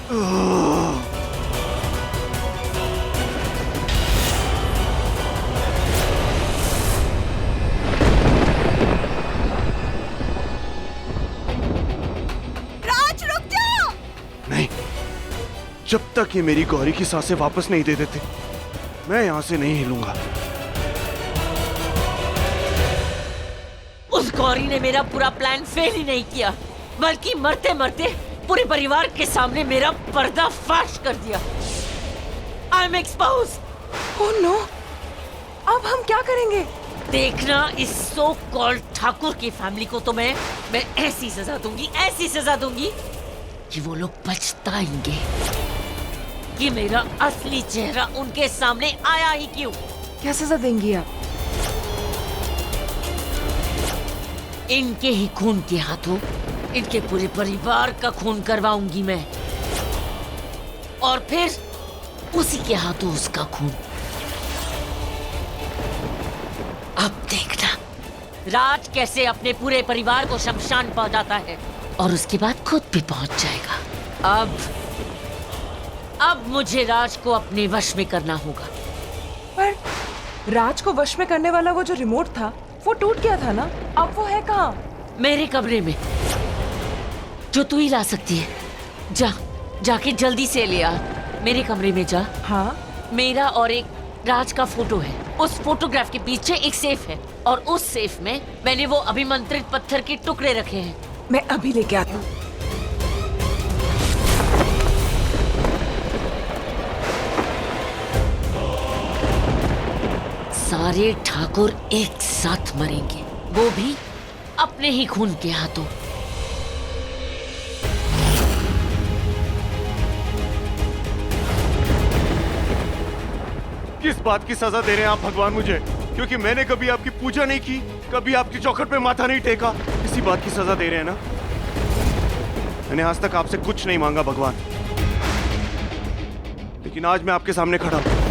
राज रुक जाओ। नहीं, जब तक ये मेरी गौरी की सांसें वापस नहीं दे देते, मैं यहां से नहीं हिलूंगा। उस गौरी ने मेरा पूरा प्लान फेल ही नहीं किया, बल्कि मरते मरते पूरे परिवार के सामने मेरा पर्दाफाश कर दिया। I am exposed. Oh no, अब हम क्या करेंगे? देखना, इस सो कॉल्ड ठाकुर की फैमिली को तो मैं ऐसी सजा दूंगी कि वो लोग पछताएंगे कि मेरा असली चेहरा उनके सामने आया ही क्यों। क्या सजा देंगी आप? इनके ही खून के हाथों इनके पूरे परिवार का खून करवाऊंगी मैं, और फिर उसी के हाथों उसका खून। अब देखना राज कैसे अपने पूरे परिवार को शमशान पहुंचाता है, और उसके बाद खुद भी पहुंच जाएगा। अब मुझे राज को अपने वश में करना होगा। पर राज को वश में करने वाला वो जो रिमोट था, वो टूट गया था ना? अब वो है कहाँ? मेरे कमरे में, जो तू ही ला सकती है। जाके जल्दी से ले आ। मेरे कमरे में जा। हाँ? मेरा और एक राज का फोटो है। उस फोटोग्राफ के पीछे एक सेफ है, और उस सेफ में मैंने वो अभिमंत्रित पत्थर के टुकड़े रखे हैं। मैं अभी लेके आती हूँ। सारे ठाकुर एक साथ मरेंगे, वो भी अपने ही खून के हाथों। किस बात की सजा दे रहे हैं आप भगवान मुझे? क्योंकि मैंने कभी आपकी पूजा नहीं की, कभी आपकी चौखट पे माथा नहीं टेका, इसी बात की सजा दे रहे हैं ना? मैंने आज तक आपसे कुछ नहीं मांगा भगवान, लेकिन आज मैं आपके सामने खड़ा हूं।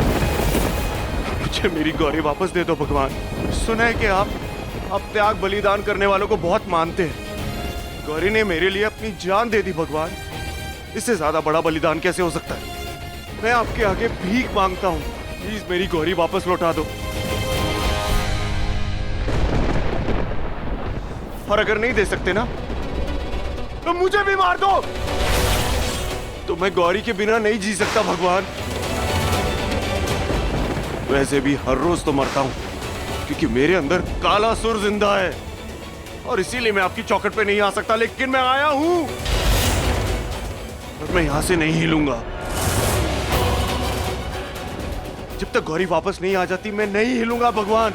मुझे मेरी गौरी वापस दे दो भगवान। सुना है कि आप त्याग बलिदान करने वालों को बहुत मानते हैं। गौरी ने मेरे लिए अपनी जान दे दी भगवान, इससे ज्यादा बड़ा बलिदान कैसे हो सकता है? मैं आपके आगे भीख मांगता हूँ, प्लीज मेरी गौरी वापस लौटा दो। और अगर नहीं दे सकते ना, तो मुझे भी मार दो। तो मैं गौरी के बिना नहीं जी सकता भगवान। वैसे भी हर रोज तो मरता हूं, क्योंकि मेरे अंदर काला सुर जिंदा है, और इसीलिए मैं आपकी चौखट पे नहीं आ सकता। लेकिन मैं आया हूं, और मैं यहां से नहीं हिलूंगा। जब तक गौरी वापस नहीं आ जाती, मैं नहीं हिलूंगा भगवान।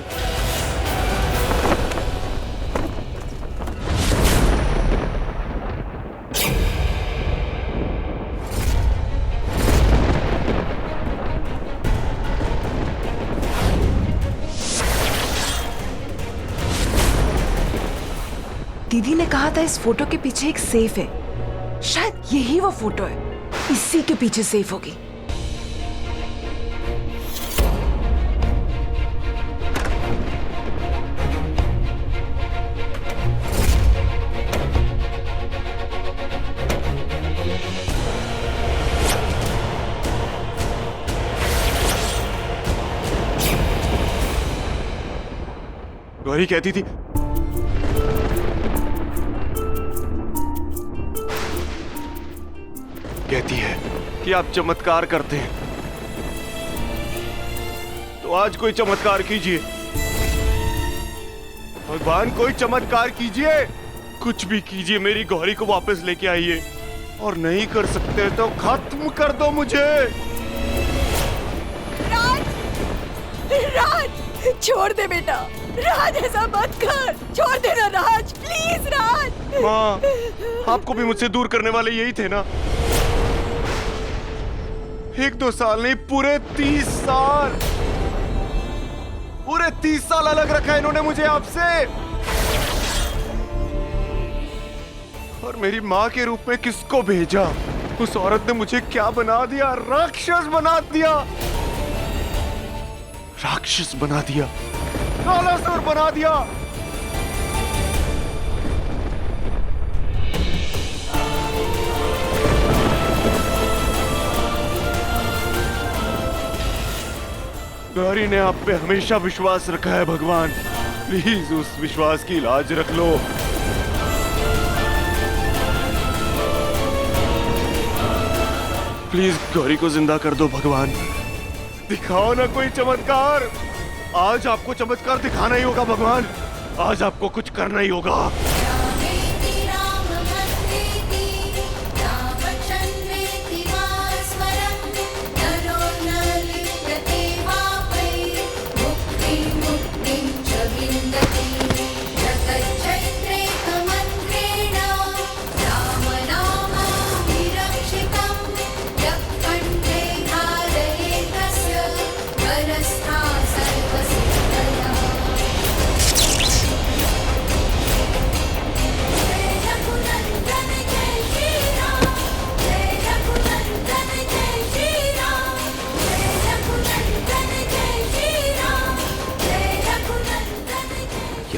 दीदी ने कहा था इस फोटो के पीछे एक सेफ है। शायद यही वो फोटो है, इसी के पीछे सेफ होगी। गौरी कहती थी कि आप चमत्कार करते हैं, तो आज कोई चमत्कार कीजिए भगवान, कोई चमत्कार कीजिए, कुछ भी कीजिए, मेरी गौरी को वापस लेके आइए। और नहीं कर सकते तो खत्म कर दो मुझे। राज, राज, छोड़ दे बेटा। राज, ऐसा मत कर, छोड़ देना राज, प्लीज राज। माँ, आपको भी मुझसे दूर करने वाले यही थे ना? 1-2 साल नहीं, पूरे 30 साल, पूरे 30 साल अलग रखा इन्होंने मुझे आपसे। और मेरी माँ के रूप में किसको भेजा? उस औरत ने मुझे क्या बना दिया? राक्षस बना दिया, राक्षस बना दिया, कालासुर बना दिया। गौरी ने आप पे हमेशा विश्वास रखा है भगवान, प्लीज उस विश्वास की लाज रख लो। प्लीज गौरी को जिंदा कर दो भगवान, दिखाओ ना कोई चमत्कार। आज आपको चमत्कार दिखाना ही होगा भगवान, आज आपको कुछ करना ही होगा।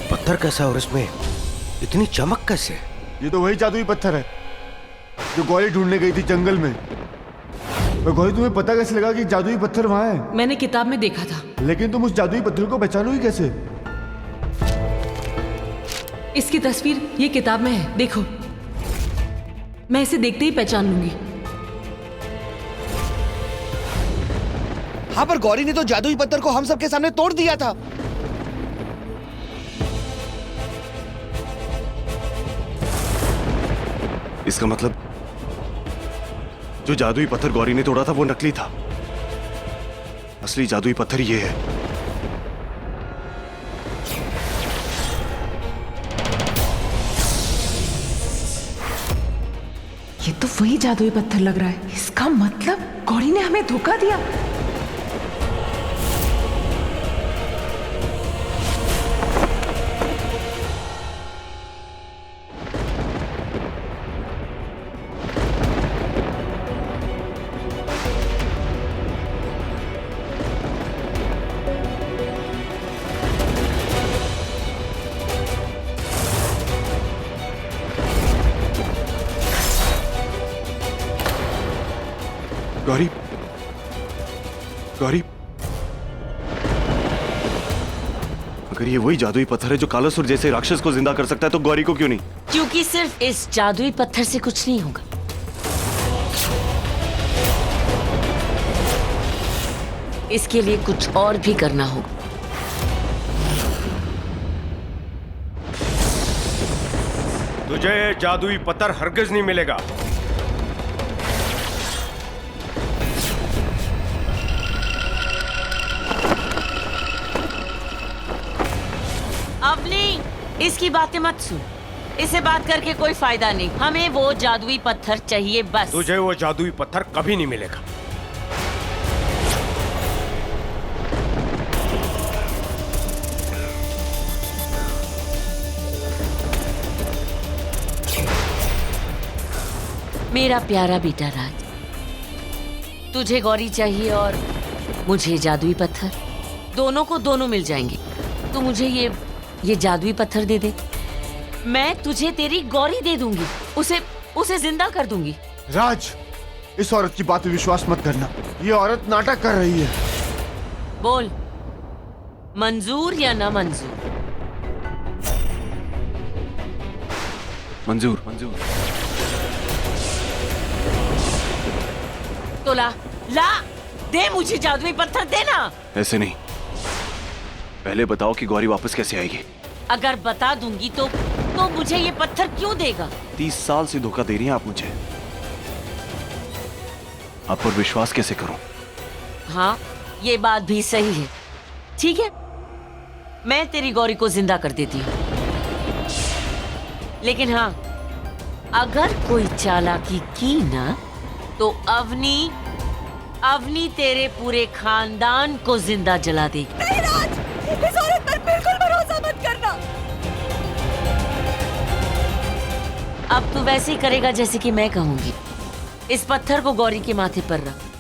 पत्थर कैसा और इसमें इतनी चमक कैसे? ये तो वही जादुई पत्थर है जो गौरी ढूंढने गई थी जंगल में। और गौरी, तुम्हें पता कैसे लगा कि जादुई पत्थर वहां है? मैंने किताब में देखा था। लेकिन तुम उस जादुई पत्थर को पहचानोगी कैसे? इसकी तस्वीर ये किताब में है, देखो। मैं इसे देखते ही पहचान लूंगी। हाँ, पर गौरी ने तो जादुई पत्थर को हम सबके सामने तोड़ दिया था। इसका मतलब जो जादुई पत्थर गौरी ने तोड़ा था वो नकली था, असली जादुई पत्थर ये है। ये तो वही जादुई पत्थर लग रहा है। इसका मतलब गौरी ने हमें धोखा दिया। गौरी, गौरी, अगर ये वही जादुई पत्थर है जो कालासुर जैसे राक्षस को जिंदा कर सकता है तो गौरी को क्यों नहीं? क्योंकि सिर्फ इस जादुई पत्थर से कुछ नहीं होगा। इसके लिए कुछ और भी करना होगा। तुझे ये जादुई पत्थर हरगिज नहीं मिलेगा। अवनी, इसकी बातें मत सुन। इसे बात करके कोई फायदा नहीं। हमें वो जादुई पत्थर चाहिए बस। तुझे वो जादुई पत्थर कभी नहीं मिलेगा। मेरा प्यारा बेटा राज, तुझे गौरी चाहिए और मुझे जादुई पत्थर। दोनों को दोनों मिल जाएंगे। तो मुझे ये जादुई पत्थर दे दे, मैं तुझे तेरी गौरी दे दूंगी। उसे जिंदा कर दूंगी। राज, इस औरत की बात पे विश्वास मत करना। ये औरत नाटक कर रही है। बोल, मंजूर या ना मंजूर? मंजूर, मंजूर। तो ला दे मुझे जादुई पत्थर, देना। ऐसे नहीं, पहले बताओ कि गौरी वापस कैसे आएगी। अगर बता दूंगी तो मुझे ये पत्थर क्यों देगा? 30 साल से धोखा दे रही हैं आप मुझे। आप पर विश्वास कैसे करूं? हाँ, ये बात भी सही है। ठीक है, मैं तेरी गौरी को जिंदा कर देती हूँ। लेकिन हाँ, अगर कोई चालाकी की ना तो अवनी तेरे पूरे खानदान को जिंदा जला देगी। नहीं राज, इस औरत पर बिल्कुल भरोसा मत करना। अब तू वैसे ही करेगा जैसे कि मैं कहूंगी। इस पत्थर को गौरी के माथे पर रख।